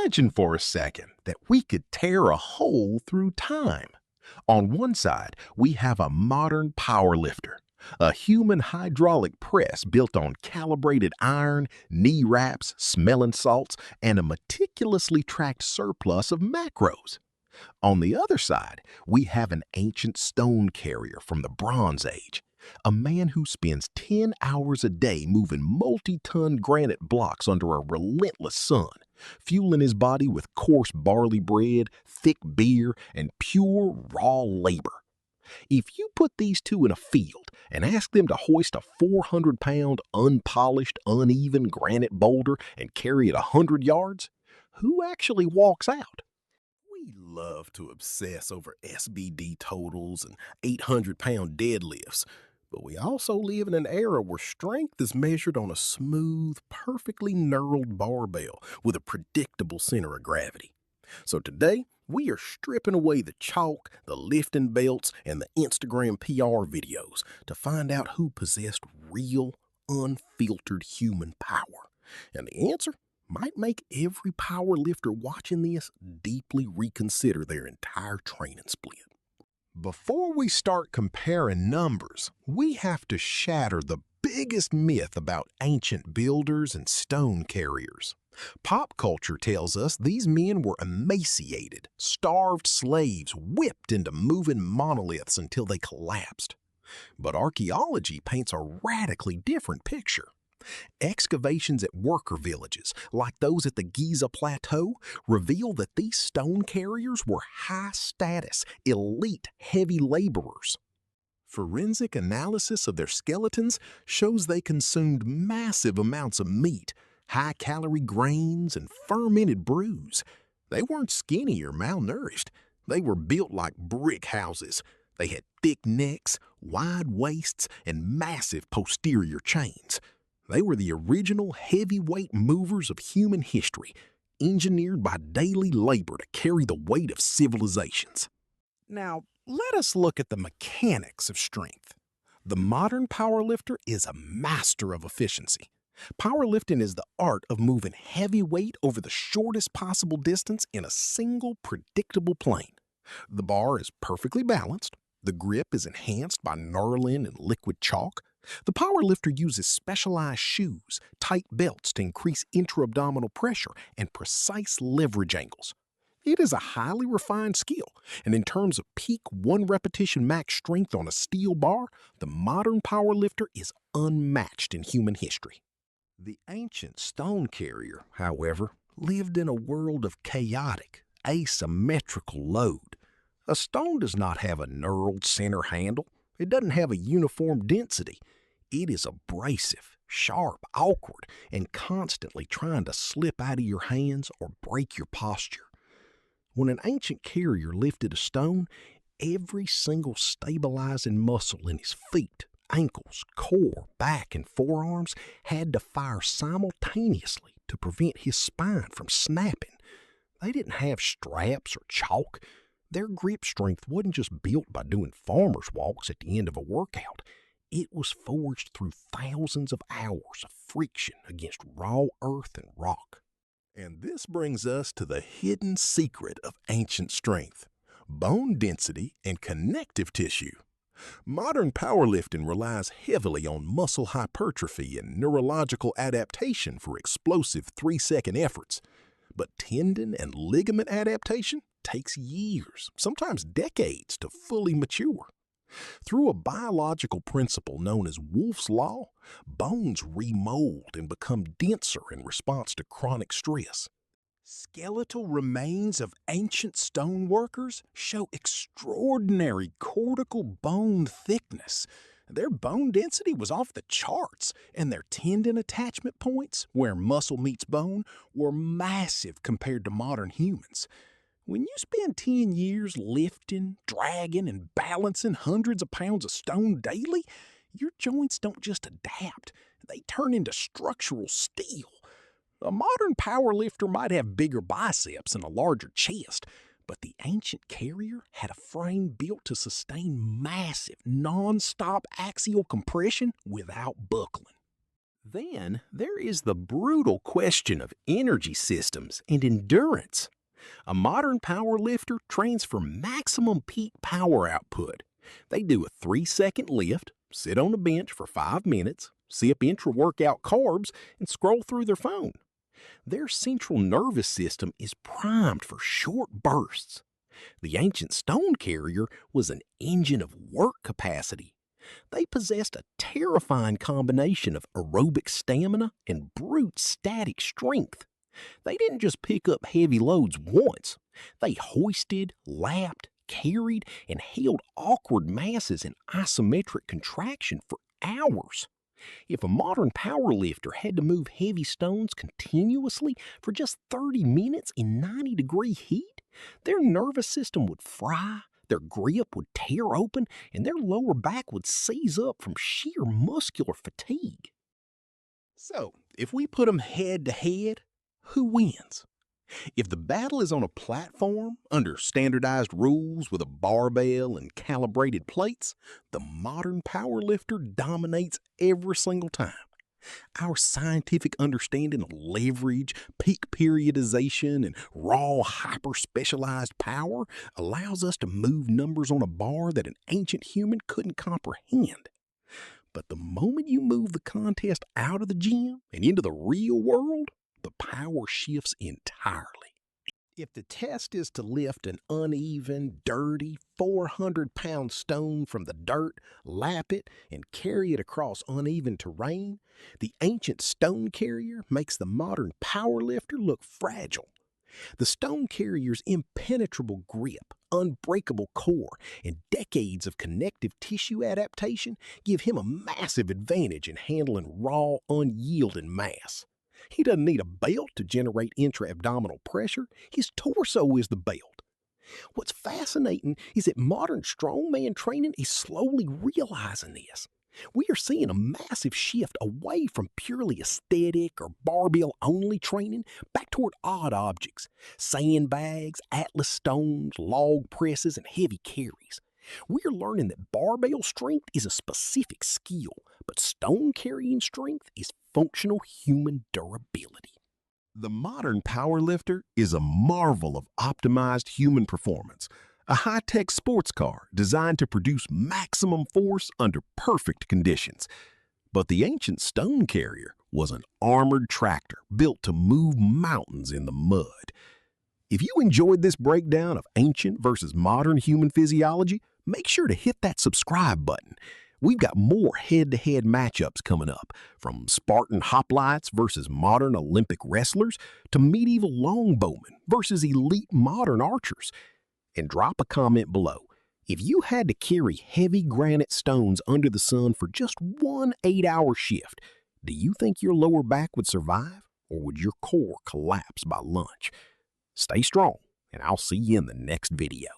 Imagine for a second that we could tear a hole through time. On one side, we have a modern powerlifter, a human hydraulic press built on calibrated iron, knee wraps, smelling salts, and a meticulously tracked surplus of macros. On the other side, we have an ancient stone carrier from the Bronze Age, a man who spends 10 hours a day moving multi-ton granite blocks under a relentless sun, fueling his body with coarse barley bread, thick beer, and pure raw labor. If you put these two in a field and ask them to hoist a 400-pound, unpolished, uneven granite boulder and carry it 100 yards, who actually walks out? We love to obsess over SBD totals and 800-pound deadlifts, but we also live in an era where strength is measured on a smooth, perfectly knurled barbell with a predictable center of gravity. So today, we are stripping away the chalk, the lifting belts, and the Instagram PR videos to find out who possessed real, unfiltered human power. And the answer might make every power lifter watching this deeply reconsider their entire training split. Before we start comparing numbers, we have to shatter the biggest myth about ancient builders and stone carriers. Pop culture tells us these men were emaciated, starved slaves whipped into moving monoliths until they collapsed. But archaeology paints a radically different picture. Excavations at worker villages, like those at the Giza Plateau, reveal that these stone carriers were high-status, elite heavy laborers. Forensic analysis of their skeletons shows they consumed massive amounts of meat, high-calorie grains, and fermented brews. They weren't skinny or malnourished. They were built like brick houses. They had thick necks, wide waists, and massive posterior chains. They were the original heavyweight movers of human history, engineered by daily labor to carry the weight of civilizations. Now, let us look at the mechanics of strength. The modern powerlifter is a master of efficiency. Powerlifting is the art of moving heavy weight over the shortest possible distance in a single, predictable plane. The bar is perfectly balanced. The grip is enhanced by knurling and liquid chalk. The powerlifter uses specialized shoes, tight belts to increase intra-abdominal pressure, and precise leverage angles. It is a highly refined skill, and in terms of peak one-repetition max strength on a steel bar, the modern powerlifter is unmatched in human history. The ancient stone carrier, however, lived in a world of chaotic, asymmetrical load. A stone does not have a knurled center handle. It doesn't have a uniform density. It is abrasive, sharp, awkward, and constantly trying to slip out of your hands or break your posture. When an ancient carrier lifted a stone, every single stabilizing muscle in his feet, ankles, core, back, and forearms had to fire simultaneously to prevent his spine from snapping. They didn't have straps or chalk. Their grip strength wasn't just built by doing farmer's walks at the end of a workout. It was forged through thousands of hours of friction against raw earth and rock. And this brings us to the hidden secret of ancient strength: bone density and connective tissue. Modern powerlifting relies heavily on muscle hypertrophy and neurological adaptation for explosive 3-second efforts. But tendon and ligament adaptation takes years, sometimes decades, to fully mature. Through a biological principle known as Wolff's Law, bones remold and become denser in response to chronic stress. Skeletal remains of ancient stoneworkers show extraordinary cortical bone thickness. Their bone density was off the charts, and their tendon attachment points, where muscle meets bone, were massive compared to modern humans. When you spend 10 years lifting, dragging, and balancing hundreds of pounds of stone daily, your joints don't just adapt, they turn into structural steel. A modern powerlifter might have bigger biceps and a larger chest, but the ancient carrier had a frame built to sustain massive, non-stop axial compression without buckling. Then there is the brutal question of energy systems and endurance. A modern power lifter trains for maximum peak power output. They do a 3-second lift, sit on a bench for 5 minutes, sip intra-workout carbs, and scroll through their phone. Their central nervous system is primed for short bursts. The ancient stone carrier was an engine of work capacity. They possessed a terrifying combination of aerobic stamina and brute static strength. They didn't just pick up heavy loads once. They hoisted, lapped, carried, and held awkward masses in isometric contraction for hours. If a modern powerlifter had to move heavy stones continuously for just 30 minutes in 90-degree heat, their nervous system would fry, their grip would tear open, and their lower back would seize up from sheer muscular fatigue. So, if we put them head to head, who wins? If the battle is on a platform, under standardized rules with a barbell and calibrated plates, the modern powerlifter dominates every single time. Our scientific understanding of leverage, peak periodization, and raw hyper-specialized power allows us to move numbers on a bar that an ancient human couldn't comprehend. But the moment you move the contest out of the gym and into the real world, the power shifts entirely. If the test is to lift an uneven, dirty, 400-pound stone from the dirt, lap it, and carry it across uneven terrain, the ancient stone carrier makes the modern powerlifter look fragile. The stone carrier's impenetrable grip, unbreakable core, and decades of connective tissue adaptation give him a massive advantage in handling raw, unyielding mass. He doesn't need a belt to generate intra-abdominal pressure. His torso is the belt. What's fascinating is that modern strongman training is slowly realizing this. We are seeing a massive shift away from purely aesthetic or barbell-only training back toward odd objects, sandbags, atlas stones, log presses, and heavy carries. We are learning that barbell strength is a specific skill, but stone carrying strength is functional human durability. The modern powerlifter is a marvel of optimized human performance, a high-tech sports car designed to produce maximum force under perfect conditions. But the ancient stone carrier was an armored tractor built to move mountains in the mud. If you enjoyed this breakdown of ancient versus modern human physiology, make sure to hit that subscribe button. We've got more head-to-head matchups coming up, from Spartan hoplites versus modern Olympic wrestlers to medieval longbowmen versus elite modern archers. And drop a comment below. If you had to carry heavy granite stones under the sun for just one 8-hour shift, do you think your lower back would survive, or would your core collapse by lunch? Stay strong, and I'll see you in the next video.